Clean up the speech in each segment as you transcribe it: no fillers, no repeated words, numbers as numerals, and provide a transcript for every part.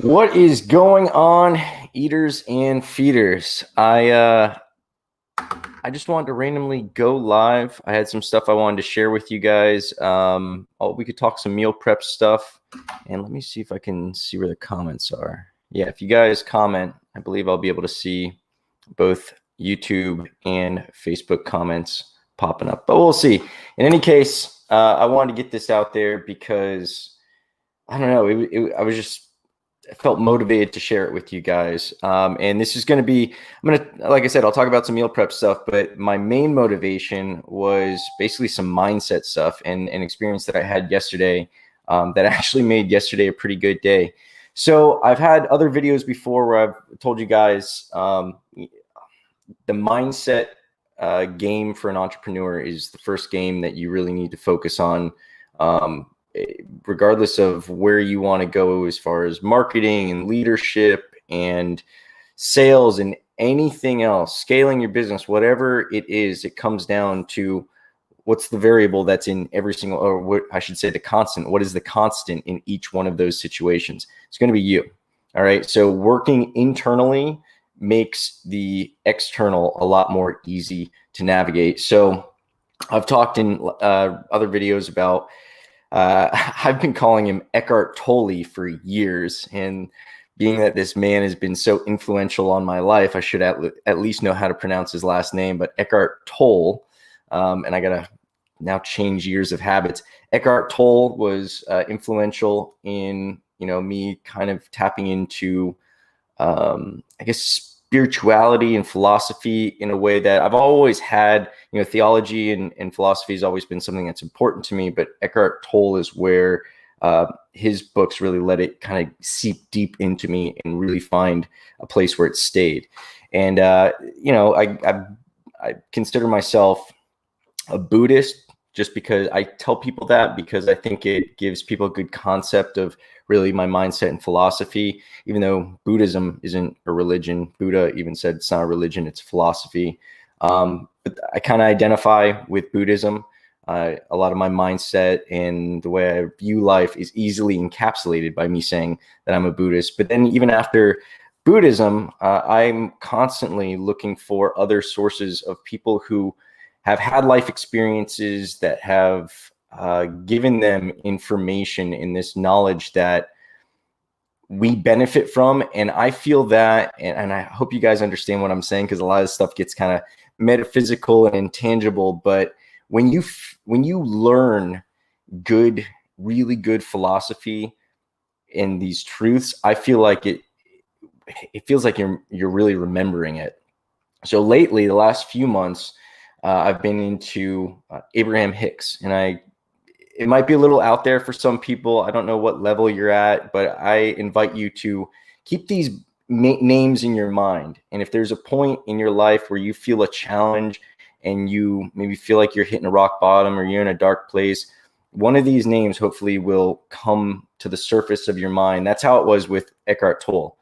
What is going on, eaters and feeders? I just wanted to randomly go live. I had some stuff I wanted to share with you guys. We could talk some meal prep stuff, and let me see if I can see where the comments are. Yeah, if you guys comment, I believe I'll be able to see both YouTube and Facebook comments popping up, but we'll see. In any case, I wanted to get this out there because I don't know. I felt motivated to share it with you guys. And this is going to be, like I said, I'll talk about some meal prep stuff, but my main motivation was basically some mindset stuff and an experience that I had yesterday that actually made yesterday a pretty good day. So I've had other videos before where I've told you guys the mindset game for an entrepreneur is the first game that you really need to focus on. Regardless of where you want to go as far as marketing and leadership and sales and anything else, scaling your business, whatever it is, it comes down to what's the variable that's in every single, or what I should say, the constant. What is the constant in each one of those situations? It's going to be you. All right. So working internally makes the external a lot more easy to navigate. So I've talked in other videos about I've been calling him Eckhart Tolle for years. And being that this man has been so influential on my life, I should at least know how to pronounce his last name. But Eckhart Tolle, and I got to now change years of habits. Eckhart Tolle was influential in, me kind of tapping into, I guess, spirituality and philosophy in a way that I've always had. Theology and philosophy has always been something that's important to me, but Eckhart Tolle is where his books really let it kind of seep deep into me and really find a place where it stayed. And I consider myself a Buddhist just because I tell people that, because I think it gives people a good concept of really my mindset and philosophy, even though Buddhism isn't a religion. Buddha even said it's not a religion, it's philosophy. But I kind of identify with Buddhism. A lot of my mindset and the way I view life is easily encapsulated by me saying that I'm a Buddhist. But then even after Buddhism, I'm constantly looking for other sources of people who have had life experiences that have given them information in this knowledge that we benefit from. And I feel that, and I hope you guys understand what I'm saying, because a lot of this stuff gets kind of metaphysical and intangible. But when you learn really good philosophy and these truths, I feel like it feels like you're really remembering it. So lately, the last few months, I've been into Abraham Hicks, and it might be a little out there for some people. I don't know what level you're at, but I invite you to keep these names in your mind. And if there's a point in your life where you feel a challenge and you maybe feel like you're hitting a rock bottom or you're in a dark place, one of these names hopefully will come to the surface of your mind. That's how it was with Eckhart Tolle.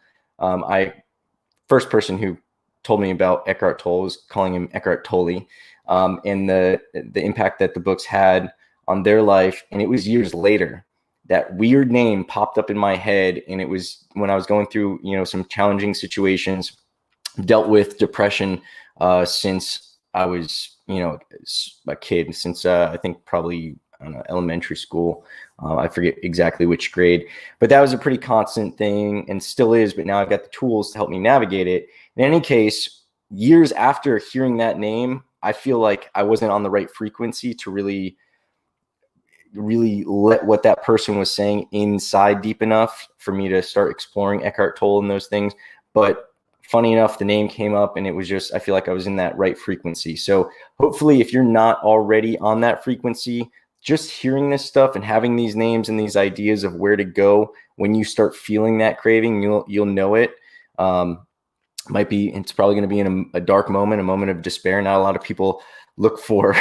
First person who told me about Eckhart Tolle was calling him Eckhart Tolle, and the impact that the books had on their life. And it was years later that weird name popped up in my head, and it was when I was going through some challenging situations, dealt with depression since I was a kid, since I think probably, I don't know, elementary school. I forget exactly which grade, but that was a pretty constant thing and still is. But now I've got the tools to help me navigate it. In any case, years after hearing that name, I feel like I wasn't on the right frequency to really let what that person was saying inside deep enough for me to start exploring Eckhart Tolle and those things. But funny enough, the name came up, and it was just, I feel like I was in that right frequency. So hopefully, if you're not already on that frequency, just hearing this stuff and having these names and these ideas of where to go when you start feeling that craving, you'll know it. It's probably going to be in a dark moment, a moment of despair. Not a lot of people look for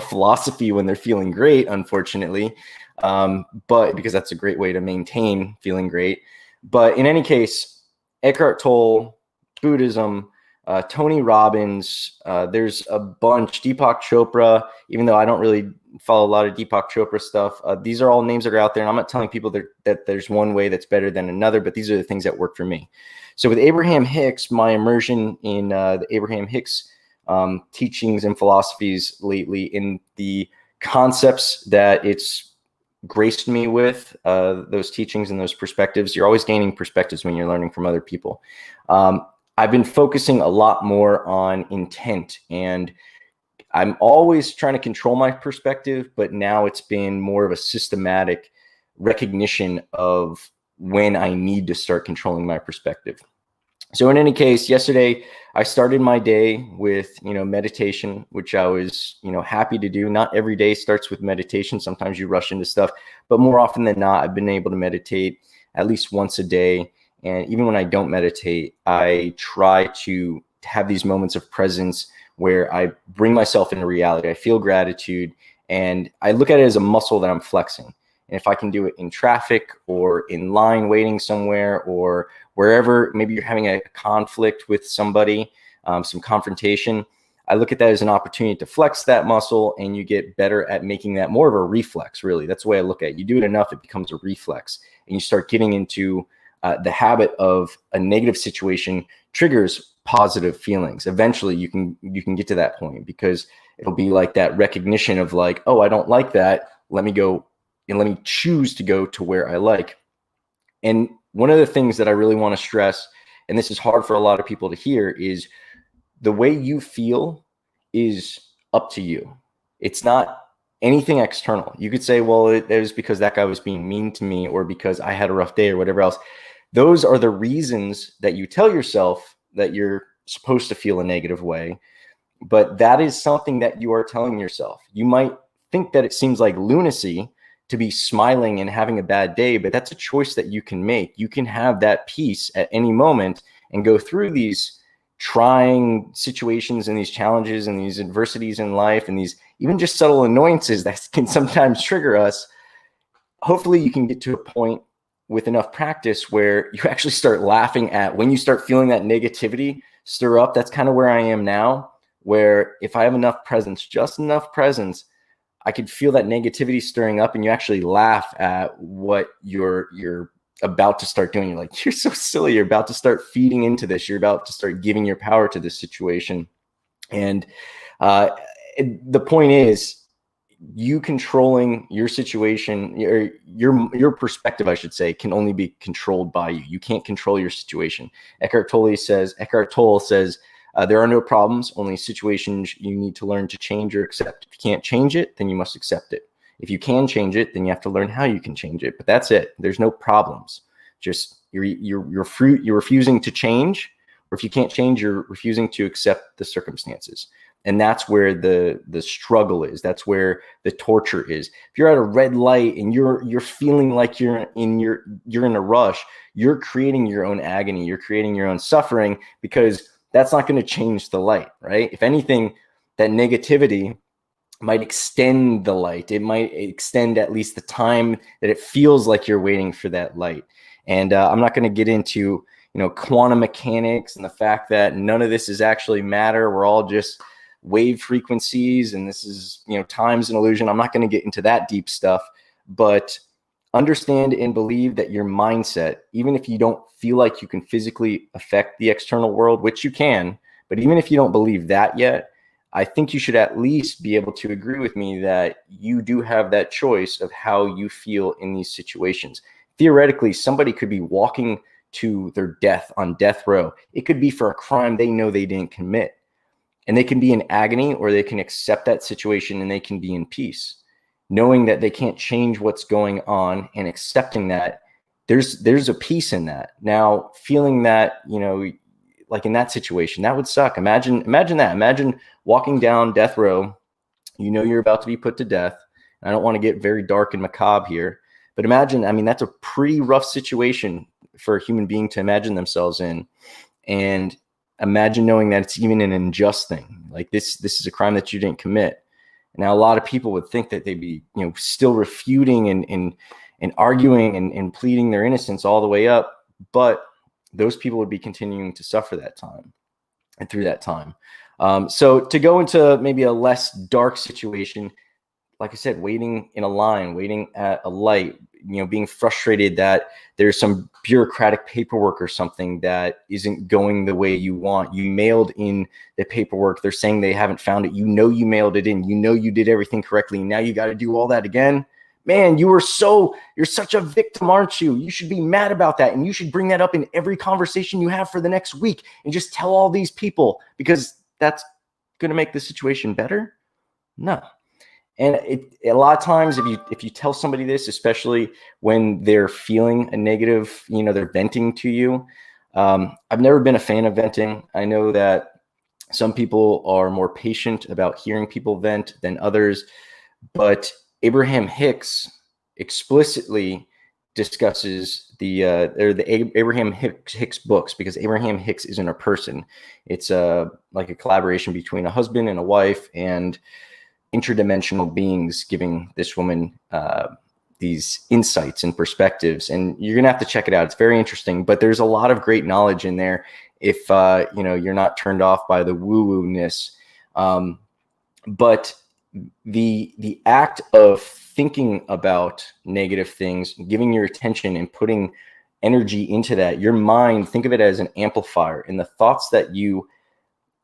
philosophy when they're feeling great, unfortunately, but because that's a great way to maintain feeling great. But in any case, Eckhart Tolle, Buddhism, Tony Robbins, there's a bunch, Deepak Chopra, even though I don't really follow a lot of Deepak Chopra stuff. These are all names that are out there, and I'm not telling people that there's one way that's better than another, but these are the things that work for me. So with Abraham Hicks, my immersion in the Abraham Hicks teachings and philosophies lately, in the concepts that it's graced me with, those teachings and those perspectives. You're always gaining perspectives when you're learning from other people. I've been focusing a lot more on intent, and I'm always trying to control my perspective, but now it's been more of a systematic recognition of when I need to start controlling my perspective. So in any case, yesterday I started my day with, meditation, which I was, happy to do. Not every day starts with meditation. Sometimes you rush into stuff, but more often than not, I've been able to meditate at least once a day. And even when I don't meditate, I try to have these moments of presence where I bring myself into reality. I feel gratitude, and I look at it as a muscle that I'm flexing. And if I can do it in traffic or in line waiting somewhere or wherever, maybe you're having a conflict with somebody, some confrontation, I look at that as an opportunity to flex that muscle, and you get better at making that more of a reflex, really. That's the way I look at it. You do it enough, it becomes a reflex, and you start getting into the habit of a negative situation triggers positive feelings. Eventually you can get to that point, because it'll be like that recognition of like, oh, I don't like that. Let me go and let me choose to go to where I like. And one of the things that I really want to stress, and this is hard for a lot of people to hear, is the way you feel is up to you. It's not anything external. You could say, well, it was because that guy was being mean to me, or because I had a rough day, or whatever else. Those are the reasons that you tell yourself that you're supposed to feel a negative way. But that is something that you are telling yourself. You might think that it seems like lunacy to be smiling and having a bad day, but that's a choice that you can make. You can have that peace at any moment and go through these trying situations and these challenges and these adversities in life and these even just subtle annoyances that can sometimes trigger us. Hopefully you can get to a point with enough practice where you actually start laughing at when you start feeling that negativity stir up. That's kind of where I am now, where if I have enough presence, just enough presence, I could feel that negativity stirring up, and you actually laugh at what you're about to start doing. You're like, you're so silly. You're about to start feeding into this. You're about to start giving your power to this situation. And the point is, you controlling your situation, your perspective, I should say, can only be controlled by you. You can't control your situation. Eckhart Tolle says, there are no problems, only situations you need to learn to change or accept. If you can't change it, then you must accept it. If you can change it, then you have to learn how you can change it. But that's it. There's no problems. Just you're refusing to change, or if you can't change, you're refusing to accept the circumstances. And that's where the struggle is. That's where the torture is. If you're at a red light and you're feeling like you're in a rush, you're creating your own agony. You're creating your own suffering, because that's not going to change the light, right? If anything, that negativity might extend the light. It might extend at least the time that it feels like you're waiting for that light. And I'm not going to get into quantum mechanics and the fact that none of this is actually matter. We're all just wave frequencies, and this is, time's an illusion. I'm not going to get into that deep stuff, but understand and believe that your mindset, even if you don't feel like you can physically affect the external world, which you can, but even if you don't believe that yet, I think you should at least be able to agree with me that you do have that choice of how you feel in these situations. Theoretically, somebody could be walking to their death on death row. It could be for a crime they know they didn't commit. And they can be in agony, or they can accept that situation and they can be in peace, knowing that they can't change what's going on, and accepting that there's a peace in that. Now, feeling that, like in that situation, that would suck. Imagine that. Imagine walking down death row. You're about to be put to death. I don't want to get very dark and macabre here, but imagine, that's a pretty rough situation for a human being to imagine themselves in. And imagine knowing that it's even an unjust thing. Like this is a crime that you didn't commit. Now, a lot of people would think that they'd be, still refuting and arguing and pleading their innocence all the way up, but those people would be continuing to suffer that time and through that time. So to go into maybe a less dark situation, like I said, waiting in a line, waiting at a light, being frustrated that there's some bureaucratic paperwork or something that isn't going the way you want. You mailed in the paperwork. They're saying they haven't found it. You mailed it in. You did everything correctly. Now you got to do all that again. Man, you're such a victim, aren't you? You should be mad about that. And you should bring that up in every conversation you have for the next week and just tell all these people, because that's going to make the situation better. No. And a lot of times, if you tell somebody this, especially when they're feeling a negative, they're venting to you. I've never been a fan of venting. I know that some people are more patient about hearing people vent than others, but Abraham Hicks explicitly discusses the Abraham Hicks books, because Abraham Hicks isn't a person. It's like a collaboration between a husband and a wife and interdimensional beings giving this woman these insights and perspectives. And you're gonna have to check it out. It's very interesting, but there's a lot of great knowledge in there if you're not turned off by the woo-woo-ness. But the act of thinking about negative things, giving your attention and putting energy into that, your mind, think of it as an amplifier, and the thoughts that you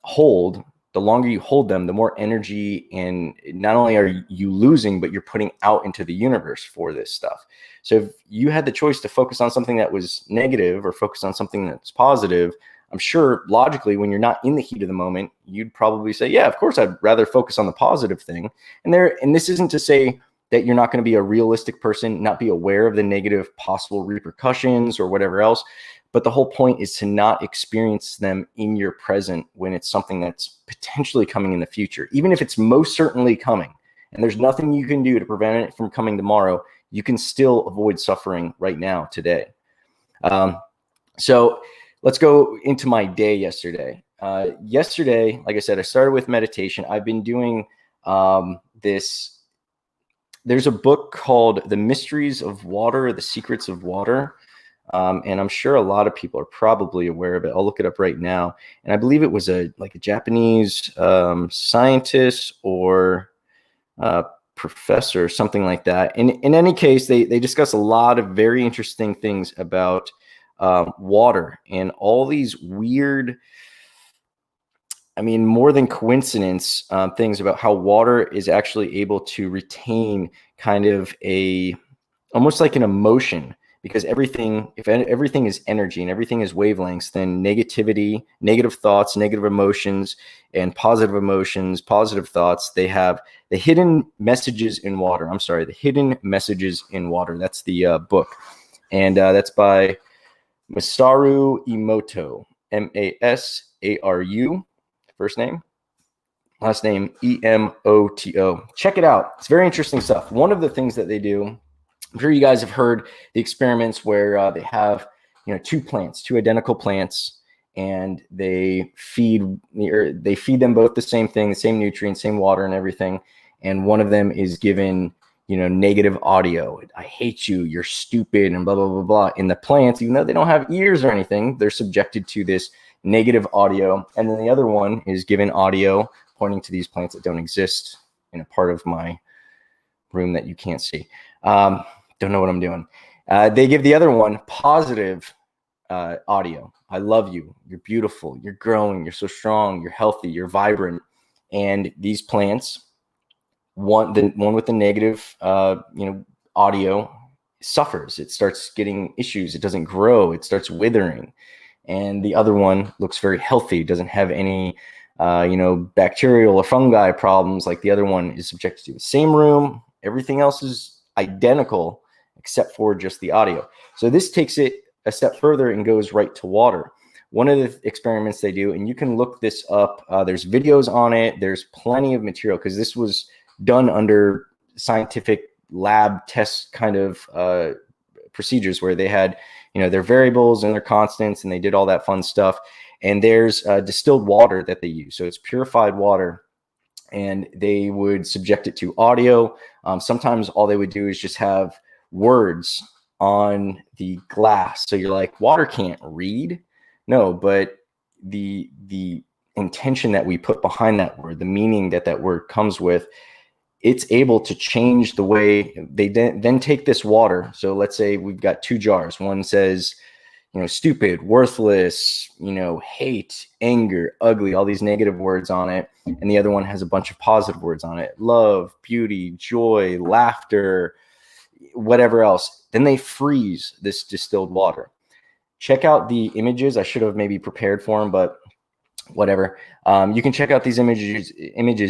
hold, the longer you hold them, the more energy, and not only are you losing, but you're putting out into the universe for this stuff. So if you had the choice to focus on something that was negative or focus on something that's positive, I'm sure logically, when you're not in the heat of the moment, you'd probably say, yeah, of course, I'd rather focus on the positive thing. And this isn't to say that you're not going to be a realistic person, not be aware of the negative possible repercussions or whatever else. But the whole point is to not experience them in your present when it's something that's potentially coming in the future. Even if it's most certainly coming and there's nothing you can do to prevent it from coming tomorrow, you can still avoid suffering right now, today. So let's go into my day yesterday. Yesterday, like I said, I started with meditation. I've been doing this. There's a book called The Mysteries of Water, The Secrets of Water. And I'm sure a lot of people are probably aware of it. I'll look it up right now. And I believe it was a Japanese scientist or professor or something like that. And in any case, they discuss a lot of very interesting things about water and all these weird, more than coincidence, things about how water is actually able to retain kind of almost like an emotion. Because if everything is energy and everything is wavelengths, then negativity, negative thoughts, negative emotions, and positive emotions, positive thoughts, they have the hidden messages in water. The Hidden Messages in Water. That's the book. And that's by Masaru Emoto, Masaru, first name, last name Emoto. Check it out. It's very interesting stuff. One of the things that they do, I'm sure you guys have heard the experiments where they have, two identical plants, and they feed them both the same thing, the same nutrients, same water and everything. And one of them is given, negative audio. I hate you, you're stupid, and blah, blah, blah, blah. In the plants, even though they don't have ears or anything, they're subjected to this negative audio. And then the other one is given audio pointing to these plants that don't exist in a part of my room that you can't see. Don't know what I'm doing. They give the other one positive audio. I love you. You're beautiful. You're growing. You're so strong. You're healthy. You're vibrant. And these plants, one with the negative, audio suffers. It starts getting issues. It doesn't grow. It starts withering. And the other one looks very healthy. Doesn't have any, bacterial or fungi problems like the other one is subjected to. Same room. Everything else is identical except for just the audio. So this takes it a step further and goes right to water. One of the experiments they do, and you can look this up, there's videos on it, there's plenty of material, because this was done under scientific lab test kind of procedures where they had, their variables and their constants, and they did all that fun stuff. And there's distilled water that they use. So it's purified water, and they would subject it to audio. Sometimes all they would do is just have words on the glass. So you're like, water can't read. No, but the intention that we put behind that word, the meaning that word comes with, it's able to change the way they then take this water. So let's say we've got two jars. One says, stupid, worthless, hate, anger, ugly, all these negative words on it. And the other one has a bunch of positive words on it: love, beauty, joy, laughter, whatever else. Then they freeze this distilled water. Check out the images. I should have maybe prepared for them, but whatever. You can check out these images.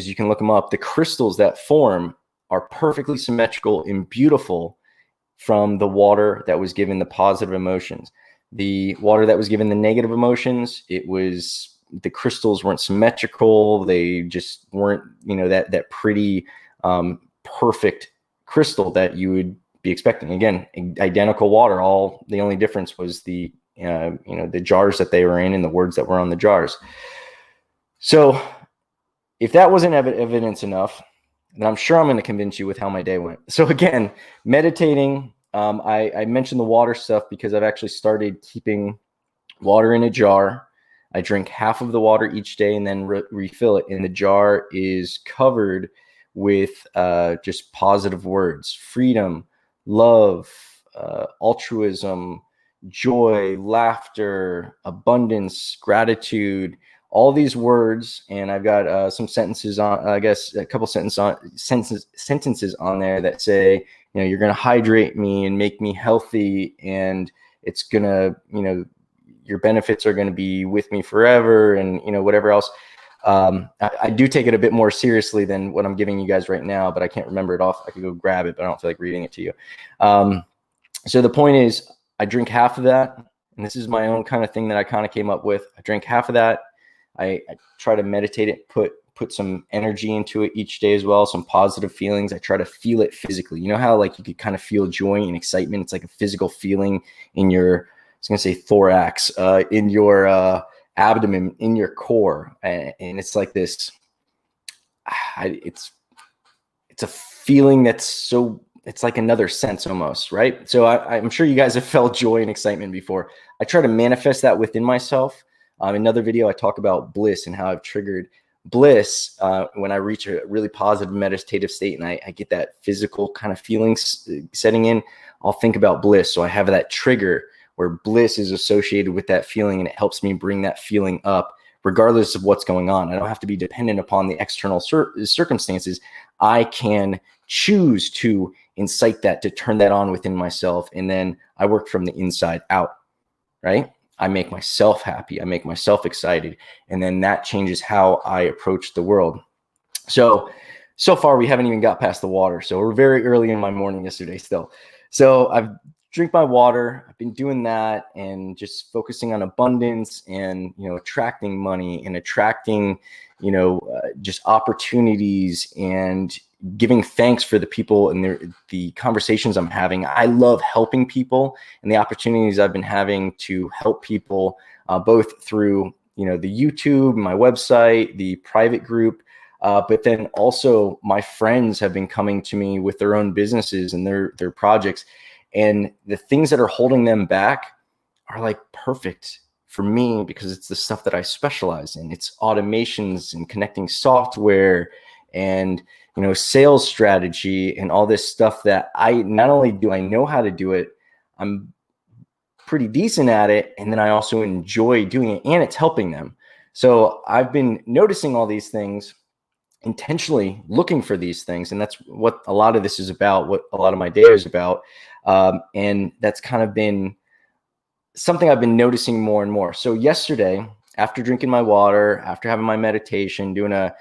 You can look them up. The crystals that form are perfectly symmetrical and beautiful from the water that was given the positive emotions. The water that was given the negative emotions, the crystals weren't symmetrical. They just weren't, that pretty perfect crystal that you would be expecting. Again, identical water. The only difference was the jars that they were in and the words that were on the jars. So if that wasn't evidence enough, then I'm sure I'm going to convince you with how my day went. So again, meditating. I mentioned the water stuff because I've actually started keeping water in a jar. I drink half of the water each day and then refill it. And the jar is covered with just positive words: freedom, love, altruism, joy, laughter, abundance, gratitude, all these words. And I've got some sentences on, I guess, a couple sentences on there that say, you're going to hydrate me and make me healthy. And it's going to, your benefits are going to be with me forever, and, whatever else. I do take it a bit more seriously than what I'm giving you guys right now, but I can't remember it off. I could go grab it, but I don't feel like reading it to you. So the point is, I drink half of that, and this is my own kind of thing that I kind of came up with. I drink half of that. I try to meditate it, put some energy into it each day as well, some positive feelings. I try to feel it physically. You know how like you could kind of feel joy and excitement? It's like a physical feeling in your, I was going to say thorax, in your abdomen, in your core. And it's like this, it's a feeling that's so, it's like another sense almost, right? So I'm sure you guys have felt joy and excitement before. I try to manifest that within myself. Another video, I talk about bliss and how I've triggered bliss when I reach a really positive meditative state and I get that physical kind of feelings setting in. I'll think about bliss. So I have that trigger where bliss is associated with that feeling, and it helps me bring that feeling up regardless of what's going on. I don't have to be dependent upon the external circumstances. I can choose to incite that, to turn that on within myself. And then I work from the inside out, right? I make myself happy. I make myself excited. And then that changes how I approach the world. So far, we haven't even got past the water. So we're very early in my morning yesterday still. So I've drink my water. I've been doing that and just focusing on abundance and, attracting money and attracting, just opportunities and giving thanks for the people and the conversations I'm having. I love helping people and the opportunities I've been having to help people, both through, the YouTube, my website, the private group, but then also my friends have been coming to me with their own businesses and their projects. And the things that are holding them back are like perfect for me because it's the stuff that I specialize in. It's automations and connecting software and, sales strategy and all this stuff that not only do I know how to do it, I'm pretty decent at it. And then I also enjoy doing it and it's helping them. So I've been noticing all these things, intentionally looking for these things. And that's what a lot of this is about, what a lot of my day is about. And that's kind of been something I've been noticing more and more. So yesterday, after drinking my water, after having my meditation, doing a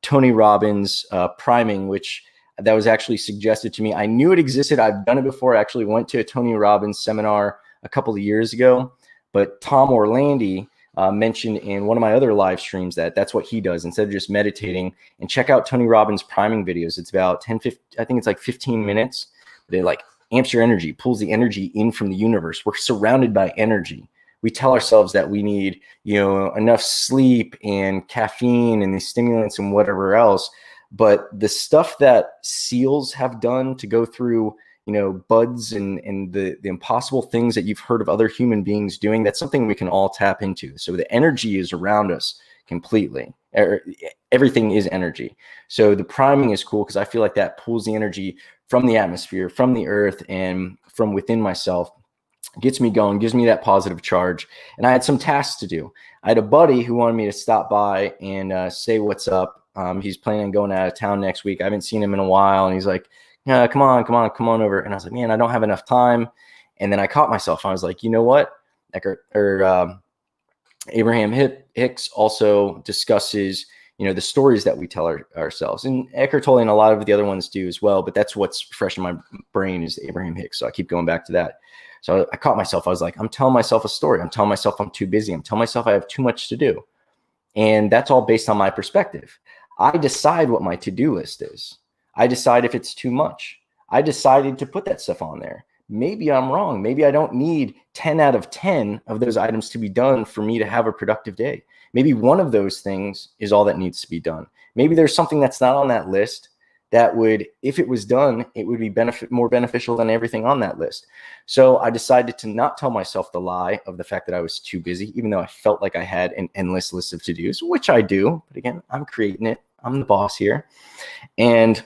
Tony Robbins priming, which that was actually suggested to me. I knew it existed. I've done it before. I actually went to a Tony Robbins seminar a couple of years ago, but Tom Orlandi mentioned in one of my other live streams that that's what he does instead of just meditating. And check out Tony Robbins priming videos. It's about 15, I think it's like 15 minutes. They like amps your energy, pulls the energy in from the universe. We're surrounded by energy. We tell ourselves that we need, enough sleep and caffeine and the stimulants and whatever else. But the stuff that SEALs have done to go through, buds and the impossible things that you've heard of other human beings doing, that's something we can all tap into. So the energy is around us. completely. Everything is energy. So the priming is cool because I feel like that pulls the energy from the atmosphere, from the earth, and from within myself, gets me going, gives me that positive charge. And I had some tasks to do. I had a buddy who wanted me to stop by and say what's up. He's planning on going out of town next week. I haven't seen him in a while. And he's like, yeah, come on over. And I was like, man, I don't have enough time. And then I caught myself. I was like, you know what? Abraham Hicks also discusses, the stories that we tell ourselves. And Eckhart Tolle and a lot of the other ones do as well. But that's what's fresh in my brain is Abraham Hicks. So I keep going back to that. So I caught myself. I was like, I'm telling myself a story. I'm telling myself I'm too busy. I'm telling myself I have too much to do. And that's all based on my perspective. I decide what my to-do list is. I decide if it's too much. I decided to put that stuff on there. Maybe I'm wrong. Maybe I don't need 10 out of 10 of those items to be done for me to have a productive day. Maybe one of those things is all that needs to be done. Maybe there's something that's not on that list that would, if it was done, it would be more beneficial than everything on that list. So I decided to not tell myself the lie of the fact that I was too busy, even though I felt like I had an endless list of to-dos, which I do. But again, I'm creating it. I'm the boss here. And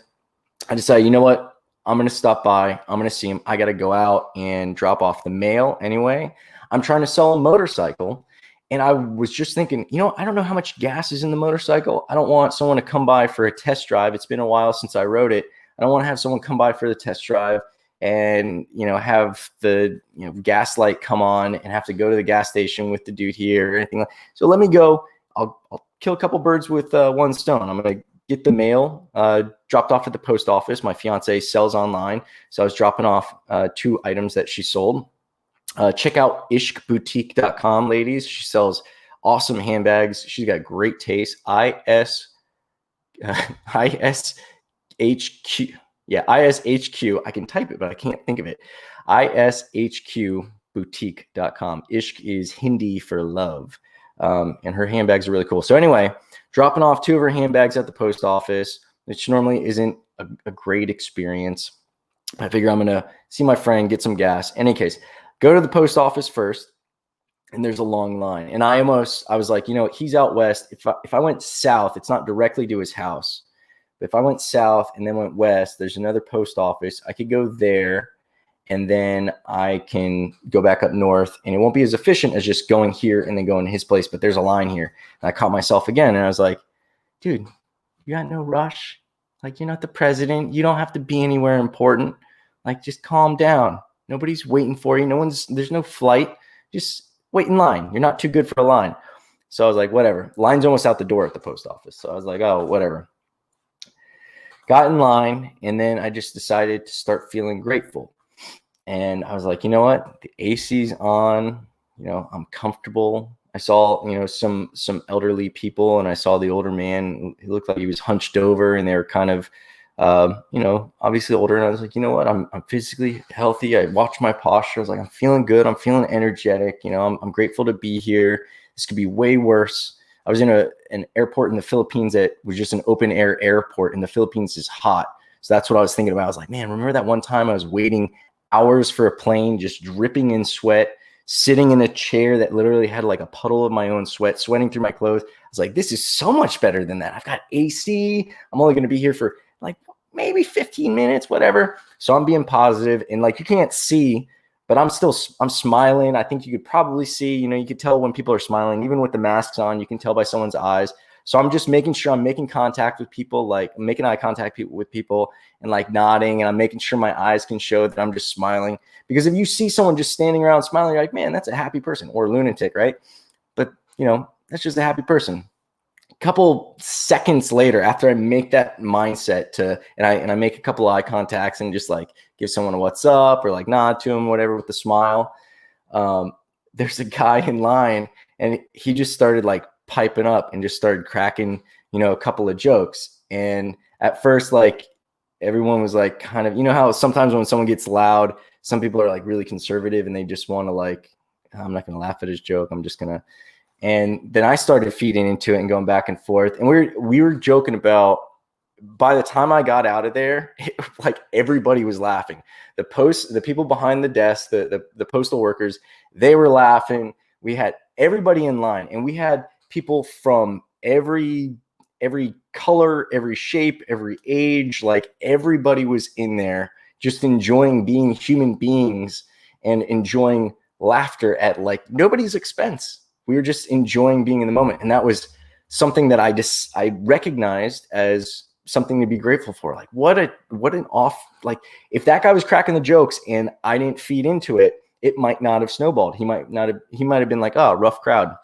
I decided, you know what? I'm going to stop by. I'm going to see him. I got to go out and drop off the mail anyway. I'm trying to sell a motorcycle. And I was just thinking, I don't know how much gas is in the motorcycle. I don't want someone to come by for a test drive. It's been a while since I rode it. I don't want to have someone come by for the test drive and, have the, gas light come on and have to go to the gas station with the dude here or anything like that. So let me go. I'll kill a couple birds with one stone. I'm going to get the mail dropped off at the post office. My fiance sells online. So I was dropping off 2 items that she sold. Check out ishkboutique.com, ladies. She sells awesome handbags. She's got great taste. ISHQ. Yeah, ISHQ. I can type it, but I can't think of it. ISHQboutique.com. Ishq is Hindi for love. And her handbags are really cool. So anyway, dropping off 2 of her handbags at the post office, which normally isn't a great experience. I figure I'm going to see my friend, get some gas. In any case, go to the post office first, and there's a long line. And I was like, he's out west. If I went south, it's not directly to his house. But if I went south and then went west, there's another post office. I could go there, and then I can go back up north, and it won't be as efficient as just going here and then going to his place. But there's a line here. And I caught myself again, and I was like, dude, you got no rush. Like, you're not the president. You don't have to be anywhere important. Like, just calm down. Nobody's waiting for you. There's no flight. Just wait in line. You're not too good for a line. So I was like, whatever. Line's almost out the door at the post office. So I was like, oh, whatever. Got in line, and then I just decided to start feeling grateful. And I was like, you know what? The AC's on. I'm comfortable. I saw, some elderly people, and I saw the older man. He looked like he was hunched over, and they were kind of, obviously older. And I was like, you know what? I'm physically healthy. I watched my posture. I was like, I'm feeling good. I'm feeling energetic. I'm grateful to be here. This could be way worse. I was in an airport in the Philippines that was just an open air airport, and the Philippines is hot. So that's what I was thinking about. I was like, man, remember that one time I was waiting hours for a plane, just dripping in sweat, sitting in a chair that literally had like a puddle of my own sweat, sweating through my clothes. I was like, this is so much better than that. I've got AC. I'm only going to be here for like maybe 15 minutes, whatever. So I'm being positive, and like, you can't see, but I'm smiling. I think you could probably see, you could tell when people are smiling, even with the masks on, you can tell by someone's eyes. So I'm just making sure I'm making contact with people, like making eye contact with people and like nodding. And I'm making sure my eyes can show that I'm just smiling. Because if you see someone just standing around smiling, you're like, man, that's a happy person, or a lunatic, right? But, that's just a happy person. A couple seconds later, after I make that mindset and I make a couple eye contacts and just like give someone a what's up or like nod to them, whatever, with a smile. There's a guy in line, and he just started like piping up and just started cracking, a couple of jokes. And at first, like, everyone was like, kind of, how sometimes when someone gets loud, some people are like really conservative and they just want to like, I'm not going to laugh at his joke. I'm just going to. And then I started feeding into it and going back and forth. And we were joking about, by the time I got out of there, like everybody was laughing. The people behind the desk, the postal workers, they were laughing. We had everybody in line, and we had people from every color, every shape, every age. Like everybody was in there just enjoying being human beings and enjoying laughter at like nobody's expense. We were just enjoying being in the moment. And that was something that I recognized as something to be grateful for. Like what an off, like if that guy was cracking the jokes and I didn't feed into it, it might not have snowballed. He might have been like, oh, rough crowd.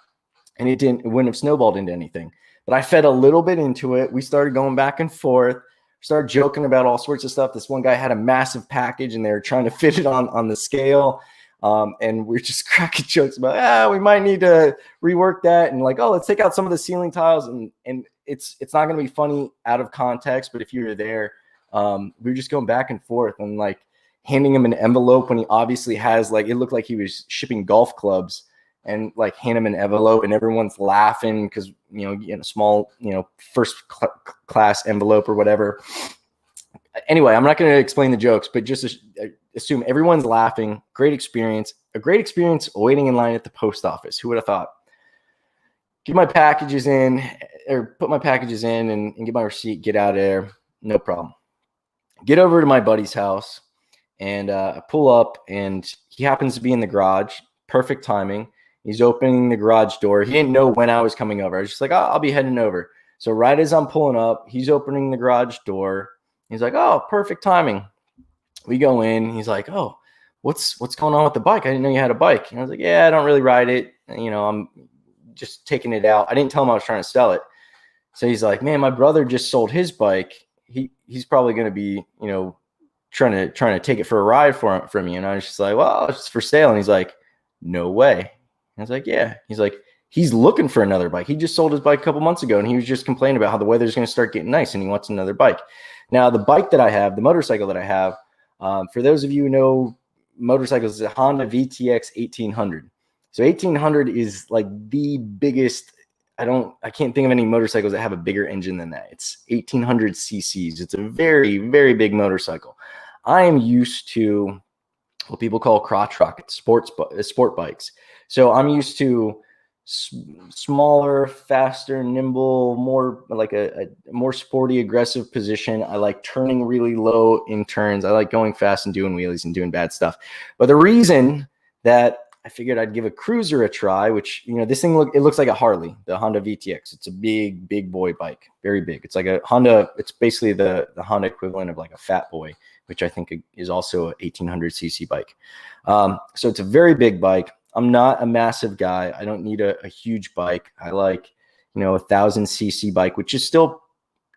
And it wouldn't have snowballed into anything. But I fed a little bit into it. We started going back and forth, started joking about all sorts of stuff. This one guy had a massive package and they were trying to fit it on the scale. And we're just cracking jokes about, we might need to rework that. And like, oh, let's take out some of the ceiling tiles. And it's not going to be funny out of context, but if you were there, we were just going back and forth and like handing him an envelope when he obviously has like, it looked like he was shipping golf clubs, and like hand him an envelope and everyone's laughing because, a small, first class envelope or whatever. Anyway, I'm not going to explain the jokes, but just assume everyone's laughing. Great experience. A great experience waiting in line at the post office. Who would have thought? Get my packages in, or put my packages in and get my receipt, get out of there. No problem. Get over to my buddy's house and I pull up and he happens to be in the garage. Perfect timing. He's opening the garage door. He didn't know when I was coming over. I was just like, I'll be heading over. So right as I'm pulling up, he's opening the garage door. He's like, oh, perfect timing. We go in. He's like, oh, what's going on with the bike? I didn't know you had a bike. And I was like, yeah, I don't really ride it. I'm just taking it out. I didn't tell him I was trying to sell it. So he's like, man, my brother just sold his bike. He's probably going to be, trying to take it for a ride from me. And I was just like, well, it's for sale. And he's like, no way. I was like, yeah. He's like, he's looking for another bike. He just sold his bike a couple months ago, and he was just complaining about how the weather's going to start getting nice, and he wants another bike. Now, the bike that I have, the motorcycle that I have, for those of you who know motorcycles, is a Honda VTX 1800. So 1800 is like the biggest. I can't think of any motorcycles that have a bigger engine than that. It's 1800 cc's. It's a very, very big motorcycle. I am used to what people call crotch rockets, sport bikes. So I'm used to smaller, faster, nimble, more like a more sporty, aggressive position. I like turning really low in turns. I like going fast and doing wheelies and doing bad stuff. But the reason that I figured I'd give a cruiser a try, which, this thing looks like a Harley, the Honda VTX. It's a big, big boy bike, very big. It's like a Honda. It's basically the Honda equivalent of like a Fat Boy, which I think is also a 1800 cc bike. So it's a very big bike. I'm not a massive guy. I don't need a huge bike. I like, 1000 cc bike, which is still,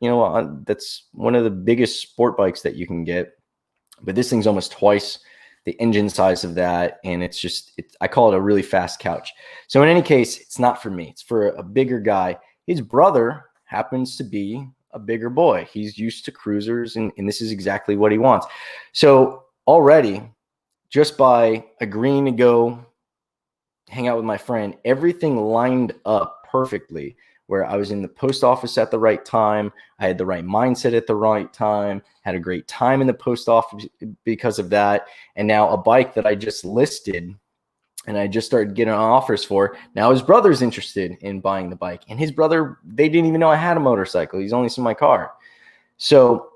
that's one of the biggest sport bikes that you can get. But this thing's almost twice the engine size of that. And I call it a really fast couch. So in any case, it's not for me. It's for a bigger guy. His brother happens to be a bigger boy. He's used to cruisers, and this is exactly what he wants. So already, just by agreeing to go hang out with my friend, everything lined up perfectly, where I was in the post office at the right time. I had the right mindset at the right time, had a great time in the post office because of that. And now a bike that I just listed and I just started getting offers for. Now his brother's interested in buying the bike, and his brother, they didn't even know I had a motorcycle. He's only seen my car. So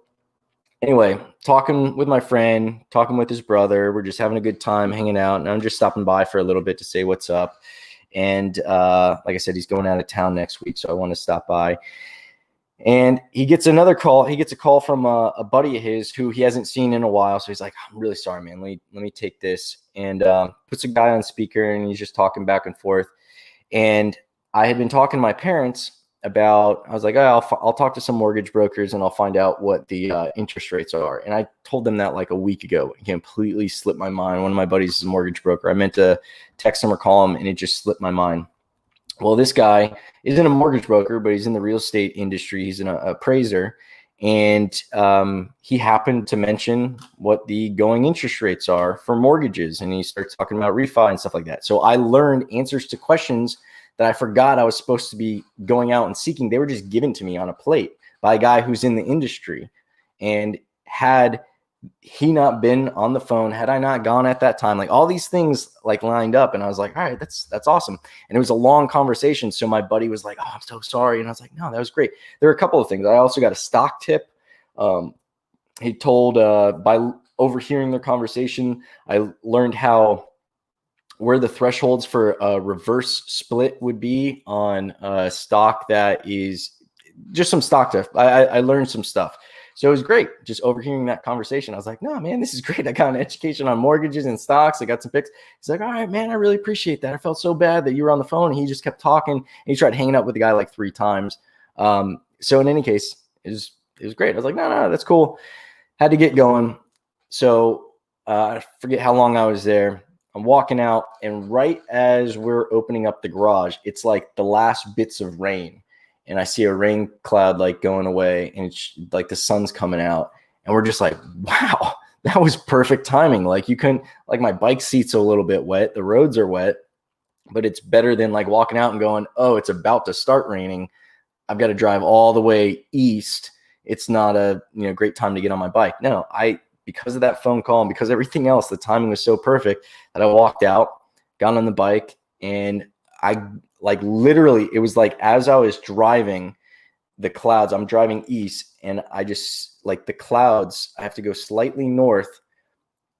anyway, talking with my friend, talking with his brother, we're just having a good time hanging out, and I'm just stopping by for a little bit to say what's up. And like I said, he's going out of town next week, so I want to stop by. And he gets another call. He gets a call from a buddy of his who he hasn't seen in a while. So he's like, I'm really sorry, man. Let me take this. And puts a guy on speaker, and he's just talking back and forth. And I had been talking to my parents about, I was like, I'll talk to some mortgage brokers and I'll find out what the interest rates are. And I told them that like a week ago. It completely slipped my mind. One of my buddies is a mortgage broker. I meant to text him or call him, and it just slipped my mind. Well, this guy isn't a mortgage broker, but he's in the real estate industry. He's an appraiser. And he happened to mention what the going interest rates are for mortgages. And he starts talking about refi and stuff like that. So I learned answers to questions that I forgot I was supposed to be going out and seeking. They were just given to me on a plate by a guy who's in the industry and had he not been on the phone, had I not gone at that time, like all these things like lined up, and I was like, all right, that's awesome. And it was a long conversation. So my buddy was like, oh, I'm so sorry. And I was like, no, that was great. There were a couple of things. I also got a stock tip. He told, by overhearing their conversation, I learned where the thresholds for a reverse split would be on a stock that is just some stock stuff. I learned some stuff. So it was great just overhearing that conversation. I was like, no, man, this is great. I got an education on mortgages and stocks. I got some picks. He's like, all right, man, I really appreciate that. I felt so bad that you were on the phone. And he just kept talking. And he tried hanging out with the guy like 3 times. So in any case, it was great. I was like, no, that's cool. Had to get going. So I forget how long I was there. I'm walking out, and right as we're opening up the garage, it's like the last bits of rain. And I see a rain cloud like going away, and it's like the sun's coming out, and we're just like, wow, that was perfect timing. Like you couldn't, like my bike seat's a little bit wet, the roads are wet, but it's better than like walking out and going, oh, it's about to start raining. I've got to drive all the way east. It's not a great time to get on my bike. No, because of that phone call and because everything else, the timing was so perfect that I walked out, got on the bike, and I like literally, it was like as I was driving the clouds, I'm driving east, and I just like the clouds, I have to go slightly north,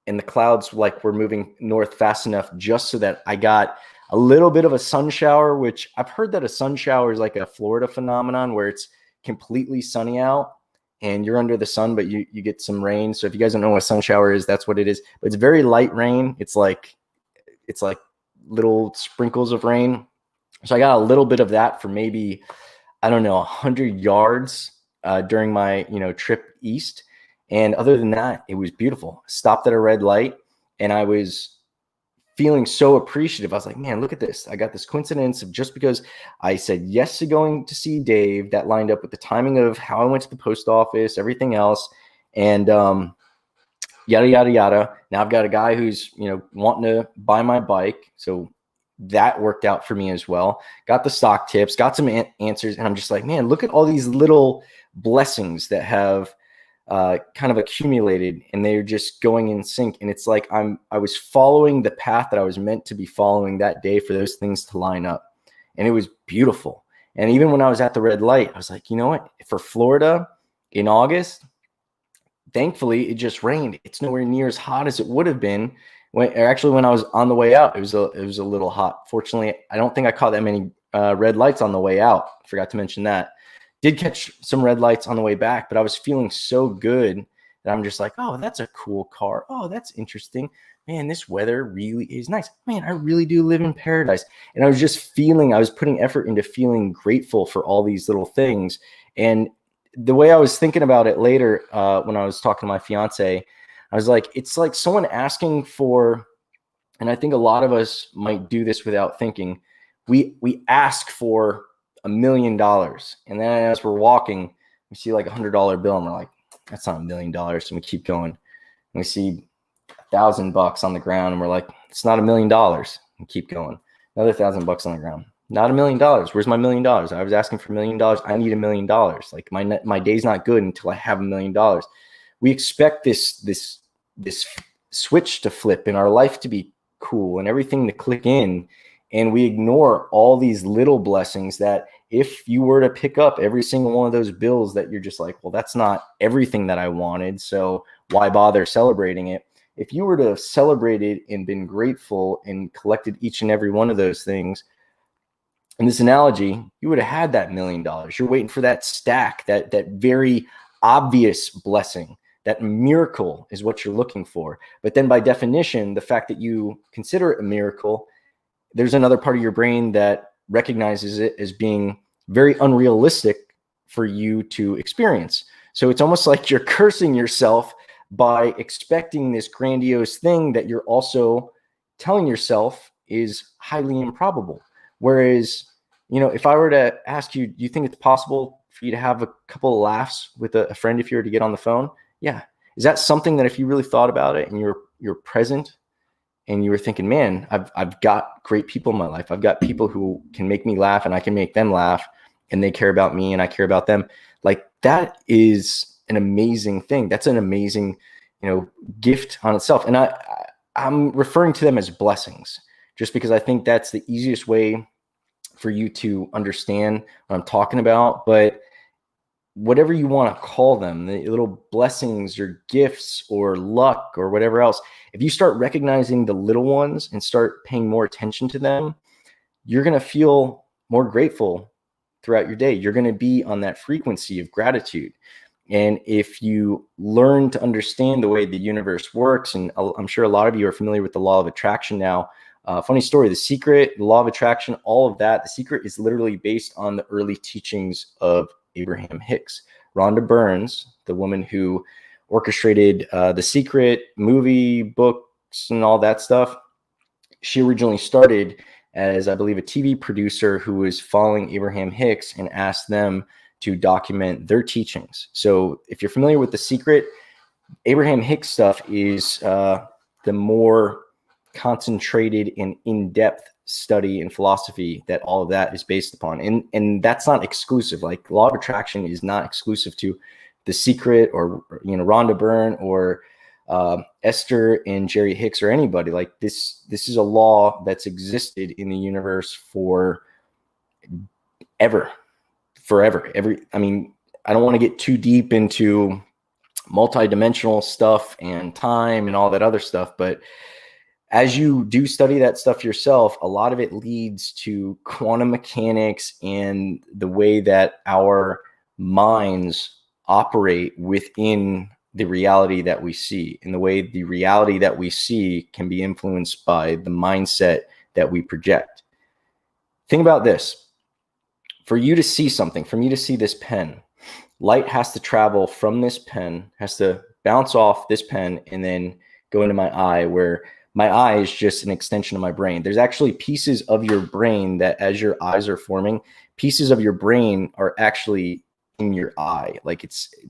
and the clouds like were moving north fast enough just so that I got a little bit of a sun shower, which I've heard that a sun shower is like a Florida phenomenon where it's completely sunny out and you're under the sun, but you get some rain. So if you guys don't know what a sun shower is, that's what it is. But it's very light rain. It's like little sprinkles of rain. So I got a little bit of that for maybe, I don't know, 100 yards during my, trip east. And other than that, it was beautiful. Stopped at a red light, and I was feeling so appreciative. I was like, man, look at this. I got this coincidence of just because I said yes to going to see Dave, that lined up with the timing of how I went to the post office, everything else. And yada, yada, yada. Now I've got a guy who's, wanting to buy my bike. So that worked out for me as well. Got the stock tips, got some answers. And I'm just like, man, look at all these little blessings that have kind of accumulated, and they're just going in sync. And it's like I was following the path that I was meant to be following that day for those things to line up. And it was beautiful. And even when I was at the red light, I was like, you know what? For Florida in August, thankfully it just rained. It's nowhere near as hot as it would have been when I was on the way out. It was a little hot. Fortunately, I don't think I caught that many red lights on the way out. Forgot to mention that. Did catch some red lights on the way back, but I was feeling so good that I'm just like, oh, that's a cool car. Oh, that's interesting. Man, this weather really is nice. Man, I really do live in paradise. And I was just I was putting effort into feeling grateful for all these little things. And the way I was thinking about it later, when I was talking to my fiance, I was like, it's like someone asking for, and I think a lot of us might do this without thinking. We ask for $1 million. And then as we're walking, we see like $100 bill, and we're like, that's not $1 million. And we keep going. And we see $1,000 on the ground, and we're like, it's not $1 million. And keep going. Another $1,000 on the ground. Not $1 million. Where's my $1 million? I was asking for $1 million. I need $1 million. Like my day's not good until I have $1 million. We expect this switch to flip and our life to be cool and everything to click in. And we ignore all these little blessings that if you were to pick up every single one of those bills that you're just like, well, that's not everything that I wanted, so why bother celebrating it? If you were to have celebrated and been grateful and collected each and every one of those things, in this analogy, you would have had that $1 million. You're waiting for that stack, that very obvious blessing. That miracle is what you're looking for. But then by definition, the fact that you consider it a miracle, there's another part of your brain that recognizes it as being very unrealistic for you to experience. So it's almost like you're cursing yourself by expecting this grandiose thing that you're also telling yourself is highly improbable. Whereas, if I were to ask you, do you think it's possible for you to have a couple of laughs with a friend if you were to get on the phone? Yeah. Is that something that if you really thought about it and you're present and you were thinking, man, I've got great people in my life. I've got people who can make me laugh and I can make them laugh, and they care about me and I care about them. Like, that is an amazing thing. That's an amazing gift on itself. And I'm referring to them as blessings, just because I think that's the easiest way for you to understand what I'm talking about. But whatever you want to call them, the little blessings or gifts or luck or whatever else, if you start recognizing the little ones and start paying more attention to them, you're going to feel more grateful throughout your day. You're going to be on that frequency of gratitude. And if you learn to understand the way the universe works, and I'm sure a lot of you are familiar with the law of attraction now. Funny story, The Secret, the law of attraction, all of that, The Secret is literally based on the early teachings of Abraham Hicks. Rhonda Burns, the woman who orchestrated The Secret movie, books, and all that stuff, she originally started as, I believe, a TV producer who was following Abraham Hicks and asked them to document their teachings. So if you're familiar with The Secret, Abraham Hicks stuff is the more concentrated and in-depth study in philosophy that all of that is based upon. And that's not exclusive. Like, law of attraction is not exclusive to The Secret or, Rhonda Byrne or Esther and Jerry Hicks or anybody. Like, this is a law that's existed in the universe forever. I don't want to get too deep into multidimensional stuff and time and all that other stuff, but as you do study that stuff yourself, a lot of it leads to quantum mechanics and the way that our minds operate within the reality that we see, and the way the reality that we see can be influenced by the mindset that we project. Think about this. For you to see something, for me to see this pen, light has to travel from this pen, has to bounce off this pen and then go into my eye, where my eye is just an extension of my brain. There's actually pieces of your brain that, as your eyes are forming, pieces of your brain are actually in your eye. Like,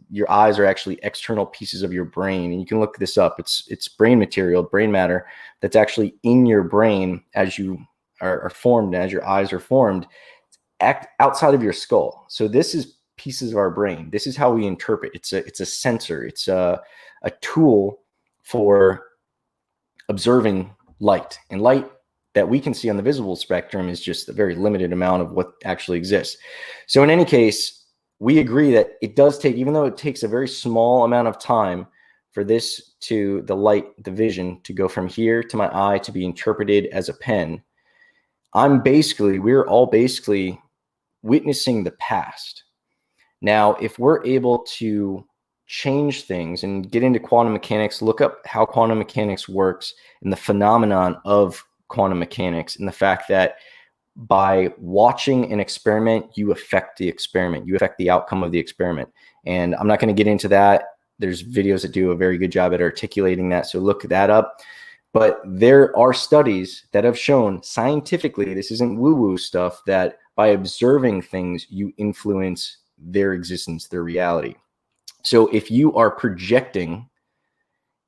your eyes are actually external pieces of your brain. And you can look this up. It's brain material, brain matter that's actually in your brain as you are formed, as your eyes are formed, act outside of your skull. So this is pieces of our brain. This is how we interpret. It's a sensor. It's a tool for observing light, and light that we can see on the visible spectrum is just a very limited amount of what actually exists. So in any case, we agree that it does take, even though it takes a very small amount of time for this to, the light, the vision, to go from here to my eye to be interpreted as a pen, we're all basically witnessing the past. Now, if we're able to change things and get into quantum mechanics, look up how quantum mechanics works and the phenomenon of quantum mechanics, and the fact that by watching an experiment, you affect the experiment, you affect the outcome of the experiment. And I'm not going to get into that. There's videos that do a very good job at articulating that, so look that up. But there are studies that have shown scientifically, this isn't woo-woo stuff, that by observing things, you influence their existence, their reality. So if you are projecting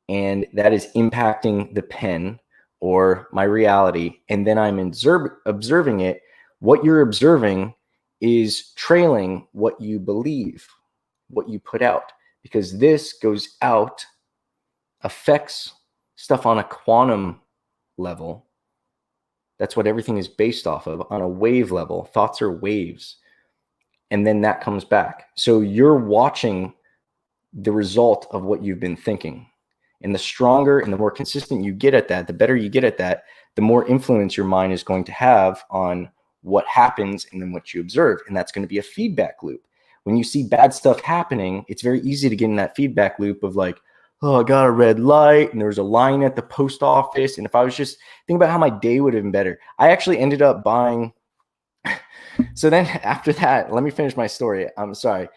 and that is impacting the pen or my reality, and then I'm observing it, what you're observing is trailing what you believe, what you put out, because this goes out, affects stuff on a quantum level. That's what everything is based off of, on a wave level. Thoughts are waves. And then that comes back. So you're watching the result of what you've been thinking. And the stronger and the more consistent you get at that, the better you get at that, the more influence your mind is going to have on what happens and then what you observe. And that's going to be a feedback loop. When you see bad stuff happening, it's very easy to get in that feedback loop of like, oh, I got a red light and there was a line at the post office. And if I was just think about how my day would have been better. I actually ended up buying. So then after that, let me finish my story. I'm sorry.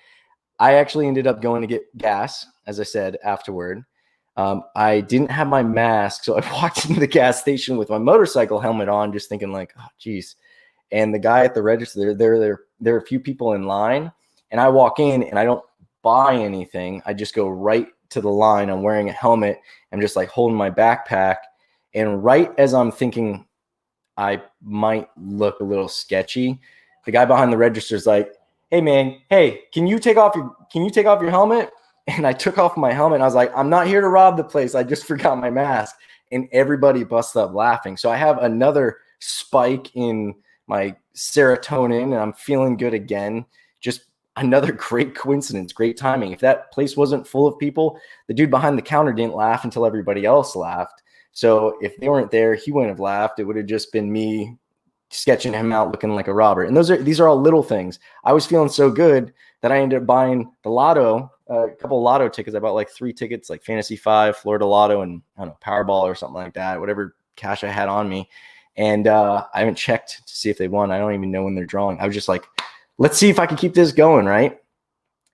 I actually ended up going to get gas, as I said, afterward. I didn't have my mask, so I walked into the gas station with my motorcycle helmet on, just thinking like, oh, geez. And the guy at the register, there are a few people in line, and I walk in and I don't buy anything. I just go right to the line. I'm wearing a helmet. I'm just like holding my backpack. And right as I'm thinking I might look a little sketchy, the guy behind the register is like, hey man, hey, can you take off your helmet? And I took off my helmet and I was like, I'm not here to rob the place. I just forgot my mask. And everybody busted up laughing. So I have another spike in my serotonin and I'm feeling good again. Just another great coincidence, great timing. If that place wasn't full of people, the dude behind the counter didn't laugh until everybody else laughed. So if they weren't there, he wouldn't have laughed. It would have just been me sketching him out looking like a robber. And these are all little things. I was feeling so good that I ended up buying the lotto, a couple of lotto tickets. I bought like 3 tickets, like Fantasy 5, Florida Lotto, and I don't know, Powerball or something like that, whatever cash I had on me. And I haven't checked to see if they won. I don't even know when they're drawing. I was just like, let's see if I can keep this going, right?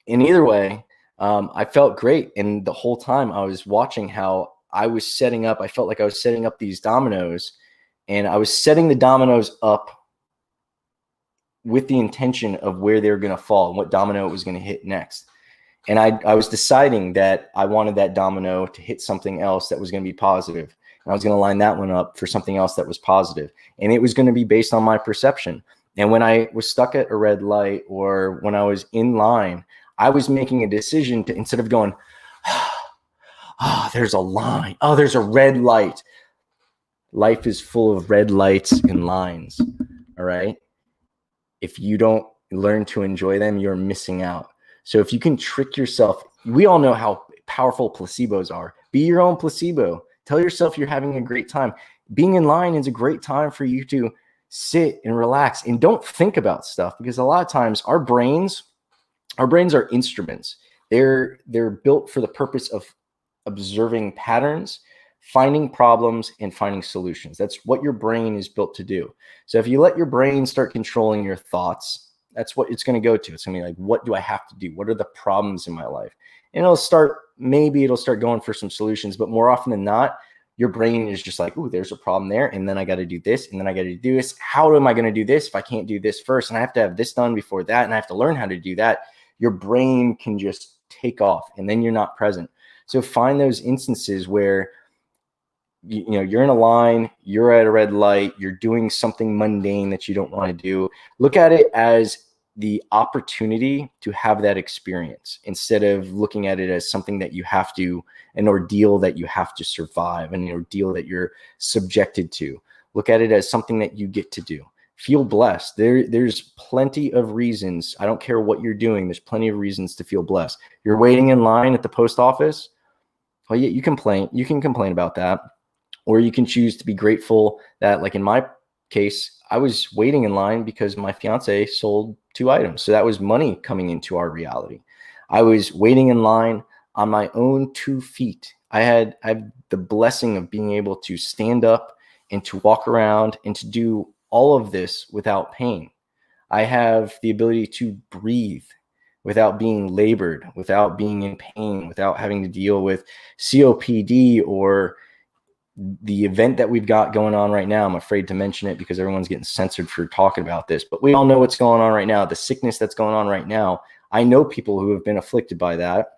And either way, I felt great. And the whole time I was watching how I was setting up, I felt like I was setting up these dominoes, and I was setting the dominoes up with the intention of where they were going to fall and what domino it was going to hit next. And I was deciding that I wanted that domino to hit something else that was going to be positive. And I was going to line that one up for something else that was positive. And it was going to be based on my perception. And when I was stuck at a red light or when I was in line, I was making a decision to, instead of going, oh, there's a line. Oh, there's a red light. Life is full of red lights and lines. All right. If you don't learn to enjoy them, you're missing out. So if you can trick yourself, we all know how powerful placebos are. Be your own placebo. Tell yourself you're having a great time. Being in line is a great time for you to sit and relax and don't think about stuff, because a lot of times our brains are instruments. They're built for the purpose of observing patterns, finding problems, and finding solutions. That's what your brain is built to do. So if you let your brain start controlling your thoughts, that's what it's going to go to. It's going to be like, what do I have to do? What are the problems in my life? And it'll start going for some solutions, but more often than not, your brain is just like, ooh, there's a problem there. And then I got to do this. And then I got to do this. How am I going to do this if I can't do this first? And I have to have this done before that. And I have to learn how to do that. Your brain can just take off and then you're not present. So find those instances where you're in a line, you're at a red light, you're doing something mundane that you don't want to do. Look at it as the opportunity to have that experience instead of looking at it as something that you have to, an ordeal that you have to survive, an ordeal that you're subjected to. Look at it as something that you get to do. Feel blessed. There's plenty of reasons. I don't care what you're doing. There's plenty of reasons to feel blessed. You're waiting in line at the post office. Well, yeah, you can complain about that. Or you can choose to be grateful that, like in my case, I was waiting in line because my fiance sold 2 items. So that was money coming into our reality. I was waiting in line on my own 2 feet. I have the blessing of being able to stand up and to walk around and to do all of this without pain. I have the ability to breathe without being labored, without being in pain, without having to deal with COPD or the event that we've got going on right now. I'm afraid to mention it because everyone's getting censored for talking about this, but we all know what's going on right now. The sickness that's going on right now. I know people who have been afflicted by that,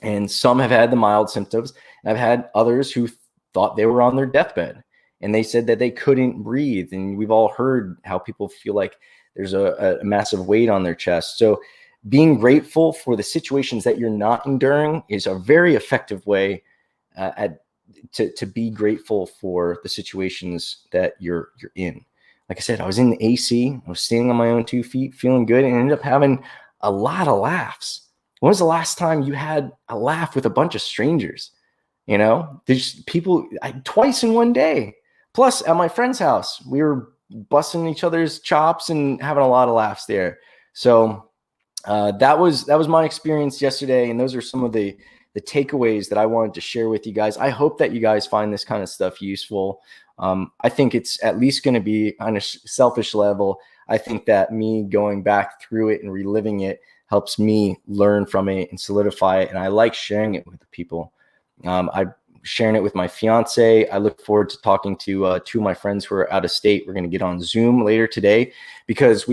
and some have had the mild symptoms. And I've had others who thought they were on their deathbed and they said that they couldn't breathe. And we've all heard how people feel like there's a massive weight on their chest. So being grateful for the situations that you're not enduring is a very effective way to be grateful for the situations that you're in. Like I said, I was in the AC, I was standing on my own 2 feet, feeling good, and ended up having a lot of laughs. When was the last time you had a laugh with a bunch of strangers? There's people twice in one day. Plus, at my friend's house, we were busting each other's chops and having a lot of laughs there. So that was my experience yesterday, and those are some of the takeaways that I wanted to share with you guys. I hope that you guys find this kind of stuff useful. I think it's at least going to be on a selfish level. I think that me going back through it and reliving it helps me learn from it and solidify it. And I like sharing it with people. I'm sharing it with my fiance. I look forward to talking to 2 of my friends who are out of state. We're going to get on Zoom later today because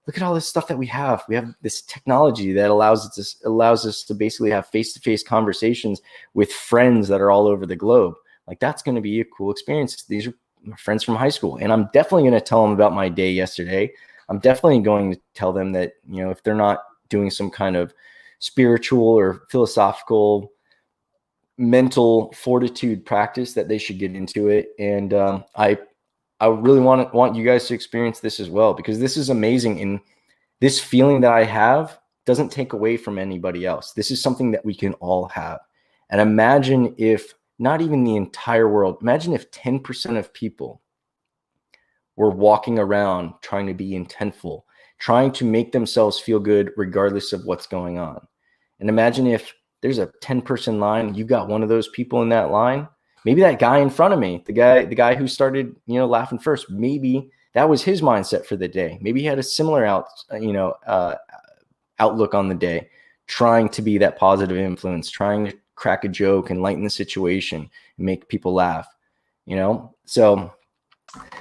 look at all this stuff that we have. We have this technology that allows us to basically have face-to-face conversations with friends that are all over the globe. Like, that's going to be a cool experience. These are my friends from high school. And I'm definitely going to tell them about my day yesterday. I'm definitely going to tell them that, if they're not doing some kind of spiritual or philosophical mental fortitude practice that they should get into it. And I really want you guys to experience this as well, because this is amazing. And this feeling that I have doesn't take away from anybody else. This is something that we can all have. And imagine if not even the entire world, imagine if 10% of people were walking around trying to be intentful, trying to make themselves feel good regardless of what's going on. And imagine if there's a 10-person line, you've got one of those people in that line. Maybe that guy in front of me, the guy who started, laughing first, maybe that was his mindset for the day. Maybe he had a similar outlook on the day, trying to be that positive influence, trying to crack a joke and lighten the situation and make people laugh, So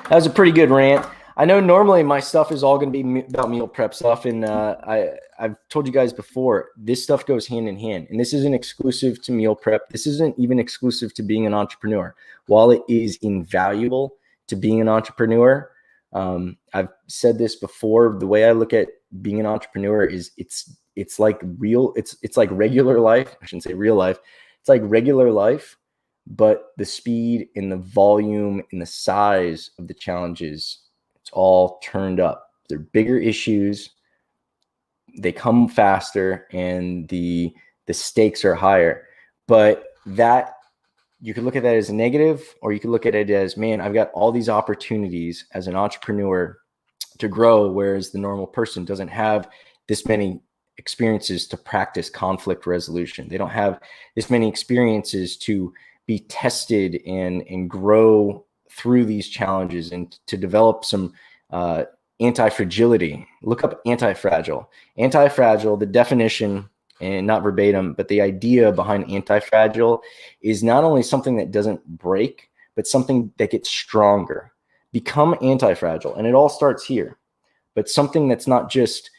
that was a pretty good rant. I know normally my stuff is all going to be about meal prep stuff. And I've told you guys before, this stuff goes hand in hand. And this isn't exclusive to meal prep. This isn't even exclusive to being an entrepreneur. While it is invaluable to being an entrepreneur, I've said this before, the way I look at being an entrepreneur is it's like regular life. I shouldn't say real life. It's like regular life, but the speed and the volume and the size of the challenges, it's all turned up. They're bigger issues. They come faster, and the stakes are higher. But that, you could look at that as a negative, or you could look at it as, man, I've got all these opportunities as an entrepreneur to grow, whereas the normal person doesn't have this many experiences to practice conflict resolution. They don't have this many experiences to be tested and grow through these challenges, and to develop some anti-fragility. Look up anti-fragile. Anti-fragile, the definition, and not verbatim, but the idea behind anti-fragile is not only something that doesn't break, but something that gets stronger. Become anti-fragile, and it all starts here. But something that's not just,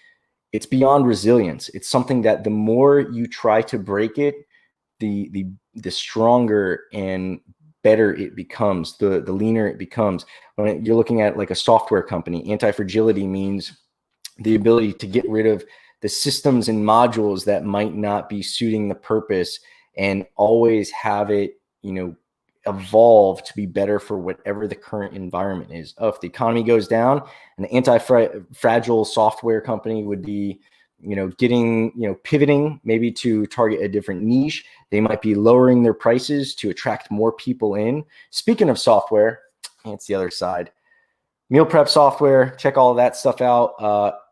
it's beyond resilience. It's something that the more you try to break it, the stronger and better it becomes, the leaner it becomes. When you're looking at like a software company, anti-fragility means the ability to get rid of the systems and modules that might not be suiting the purpose, and always have it, evolve to be better for whatever the current environment is. If the economy goes down, an anti-fragile software company would be, pivoting maybe to target a different niche. They might be lowering their prices to attract more people in. Speaking of software, it's the other side. Meal prep software, check all of that stuff out.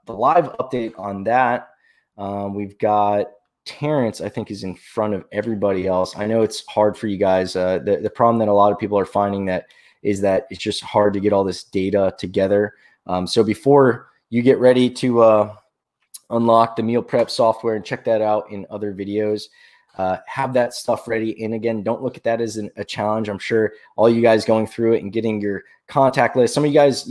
The live update on that, we've got Terrence, I think, is in front of everybody else. I know it's hard for you guys. The problem that a lot of people are finding is that it's just hard to get all this data together. So before you get ready to unlock the meal prep software and check that out in other videos, have that stuff ready. And again, don't look at that as a challenge. I'm sure all you guys going through it and getting your contact list. Some of you guys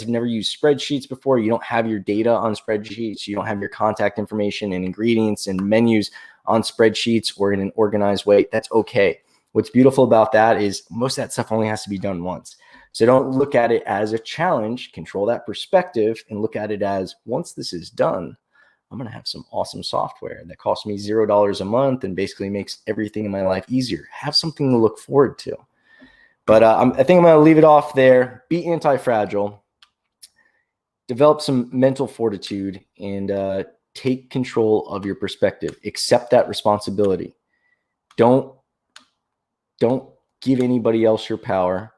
have never used spreadsheets before. You don't have your data on spreadsheets. You don't have your contact information and ingredients and menus on spreadsheets or in an organized way. That's okay. What's beautiful about that is most of that stuff only has to be done once. So don't look at it as a challenge. Control that perspective and look at it as, once this is done, I'm going to have some awesome software that costs me $0 a month and basically makes everything in my life easier. Have something to look forward to. But I think I'm going to leave it off there. Be anti-fragile. Develop some mental fortitude, and take control of your perspective. Accept that responsibility. Don't give anybody else your power.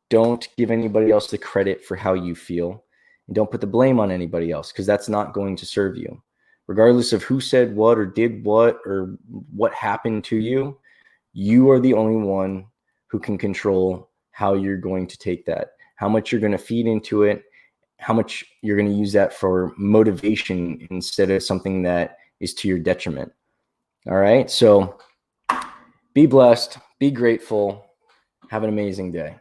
Don't give anybody else the credit for how you feel. And don't put the blame on anybody else, because that's not going to serve you. Regardless of who said what or did what or what happened to you, you are the only one who can control how you're going to take that, how much you're going to feed into it, how much you're going to use that for motivation instead of something that is to your detriment. All right. So be blessed, be grateful, have an amazing day.